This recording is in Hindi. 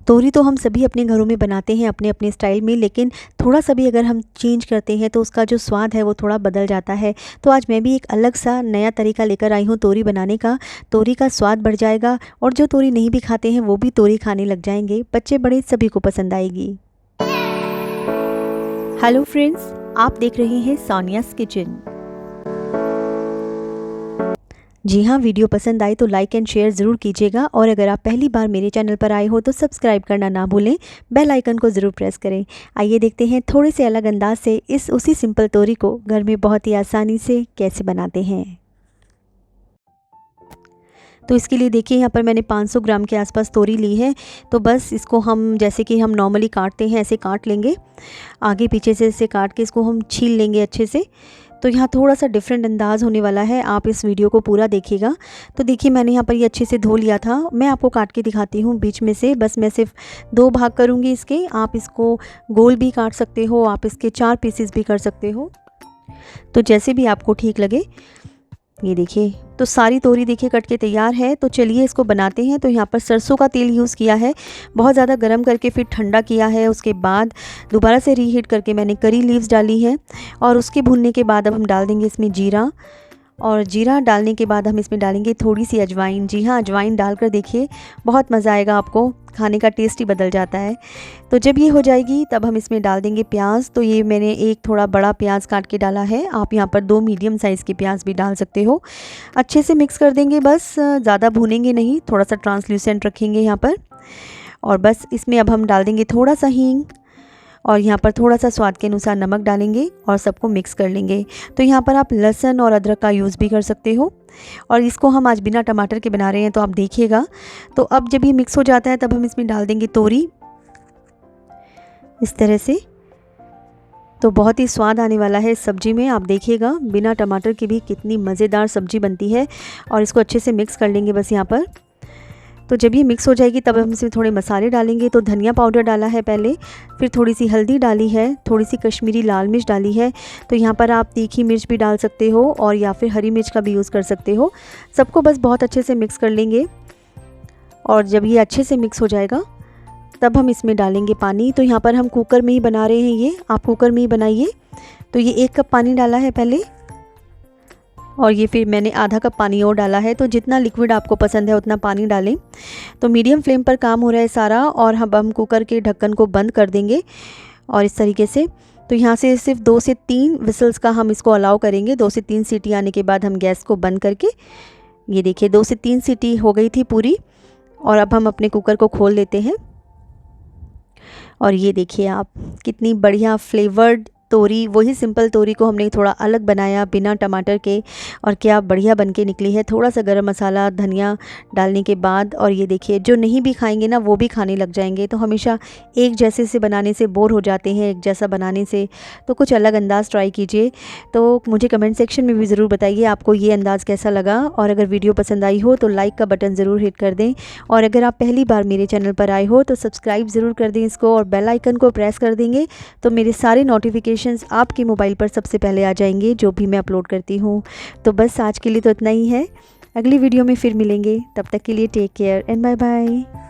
तोरी तो हम सभी अपने घरों में बनाते हैं अपने अपने स्टाइल में, लेकिन थोड़ा सा भी अगर हम चेंज करते हैं तो उसका जो स्वाद है वो थोड़ा बदल जाता है। तो आज मैं भी एक अलग सा नया तरीका लेकर आई हूँ तोरी बनाने का। तोरी का स्वाद बढ़ जाएगा और जो तोरी नहीं भी खाते हैं वो भी तोरी खाने लग जाएंगे। बच्चे बड़े सभी को पसंद आएगी। हेलो फ्रेंड्स, आप देख रहे हैं सोनियाज़ किचन। जी हाँ, वीडियो पसंद आई तो लाइक एंड शेयर ज़रूर कीजिएगा, और अगर आप पहली बार मेरे चैनल पर आए हो तो सब्सक्राइब करना ना भूलें, बेल आइकन को ज़रूर प्रेस करें। आइए देखते हैं थोड़े से अलग अंदाज से उसी सिंपल तोरी को घर में बहुत ही आसानी से कैसे बनाते हैं। तो इसके लिए देखिए यहाँ पर मैंने 500 ग्राम के आसपास तोरी ली है। तो बस इसको हम जैसे कि हम नॉर्मली काटते हैं ऐसे काट लेंगे, आगे पीछे से ऐसे काट के इसको हम छील लेंगे अच्छे से। तो यहाँ थोड़ा सा डिफरेंट अंदाज़ होने वाला है, आप इस वीडियो को पूरा देखिएगा। तो देखिए मैंने यहाँ पर ये अच्छे से धो लिया था। मैं आपको काट के दिखाती हूँ बीच में से। बस मैं सिर्फ 2 भाग करूँगी इसके। आप इसको गोल भी काट सकते हो, आप इसके 4 पीसेस भी कर सकते हो, तो जैसे भी आपको ठीक लगे। ये देखिए तो सारी तोरी देखिए कट के तैयार है। तो चलिए इसको बनाते हैं। तो यहाँ पर सरसों का तेल यूज़ किया है, बहुत ज़्यादा गर्म करके फिर ठंडा किया है। उसके बाद दोबारा से रीहीट करके मैंने करी लीव्स डाली है, और उसके भुनने के बाद अब हम डाल देंगे इसमें जीरा, और जीरा डालने के बाद हम इसमें डालेंगे थोड़ी सी अजवाइन। जी हाँ, अजवाइन डालकर देखिए बहुत मज़ा आएगा, आपको खाने का टेस्ट ही बदल जाता है। तो जब ये हो जाएगी तब हम इसमें डाल देंगे प्याज। तो ये मैंने एक थोड़ा बड़ा प्याज काट के डाला है, आप यहाँ पर 2 मीडियम साइज़ के प्याज भी डाल सकते हो। अच्छे से मिक्स कर देंगे, बस ज़्यादा भूनेंगे नहीं, थोड़ा सा ट्रांसल्यूसेंट रखेंगे यहाँ पर। और बस इसमें अब हम डाल देंगे थोड़ा सा हींग, और यहाँ पर थोड़ा सा स्वाद के अनुसार नमक डालेंगे और सबको मिक्स कर लेंगे। तो यहाँ पर आप लहसुन और अदरक का यूज़ भी कर सकते हो, और इसको हम आज बिना टमाटर के बना रहे हैं तो आप देखिएगा। तो अब जब ये मिक्स हो जाता है तब हम इसमें डाल देंगे तोरी, इस तरह से। तो बहुत ही स्वाद आने वाला है इस सब्ज़ी में, आप देखिएगा बिना टमाटर के भी कितनी मज़ेदार सब्ज़ी बनती है। और इसको अच्छे से मिक्स कर लेंगे बस यहाँ पर। तो जब ये मिक्स हो जाएगी तब हम इसमें थोड़े मसाले डालेंगे। तो धनिया पाउडर डाला है पहले, फिर थोड़ी सी हल्दी डाली है, थोड़ी सी कश्मीरी लाल मिर्च डाली है। तो यहाँ पर आप तीखी मिर्च भी डाल सकते हो, और या फिर हरी मिर्च का भी यूज़ कर सकते हो। सबको बस बहुत अच्छे से मिक्स कर लेंगे, और जब ये अच्छे से मिक्स हो जाएगा तब हम इसमें डालेंगे पानी। तो यहाँ पर हम कुकर में ही बना रहे हैं, ये आप कुकर में ही बनाइए। तो ये 1 कप पानी डाला है पहले, और ये फिर मैंने आधा कप पानी और डाला है। तो जितना लिक्विड आपको पसंद है उतना पानी डालें। तो मीडियम फ्लेम पर काम हो रहा है सारा, और हम कुकर के ढक्कन को बंद कर देंगे, और इस तरीके से। तो यहाँ से सिर्फ 2 से 3 विसल्स का हम इसको अलाउ करेंगे। 2 से 3 सीटी आने के बाद हम गैस को बंद करके, ये देखिए 2 से 3 सीटी हो गई थी पूरी, और अब हम अपने कुकर को खोल देते हैं। और ये देखिए आप कितनी बढ़िया फ्लेवर्ड तोरी, वही सिंपल तोरी को हमने थोड़ा अलग बनाया बिना टमाटर के, और क्या बढ़िया बन के निकली है। थोड़ा सा गरम मसाला धनिया डालने के बाद, और ये देखिए जो नहीं भी खाएंगे ना वो भी खाने लग जाएंगे। तो हमेशा एक जैसे से बनाने से बोर हो जाते हैं, एक जैसा बनाने से। तो कुछ अलग अंदाज़ ट्राई कीजिए। तो मुझे कमेंट सेक्शन में भी ज़रूर बताइए आपको ये अंदाज़ कैसा लगा, और अगर वीडियो पसंद आई हो तो लाइक का बटन ज़रूर हिट कर दें, और अगर आप पहली बार मेरे चैनल पर आए हो तो सब्सक्राइब ज़रूर कर दें इसको, और बेल आइकन को प्रेस कर देंगे तो मेरे सारे नोटिफिकेशन आपके मोबाइल पर सबसे पहले आ जाएंगे जो भी मैं अपलोड करती हूँ। तो बस आज के लिए तो इतना ही है, अगली वीडियो में फिर मिलेंगे। तब तक के लिए take care and bye bye.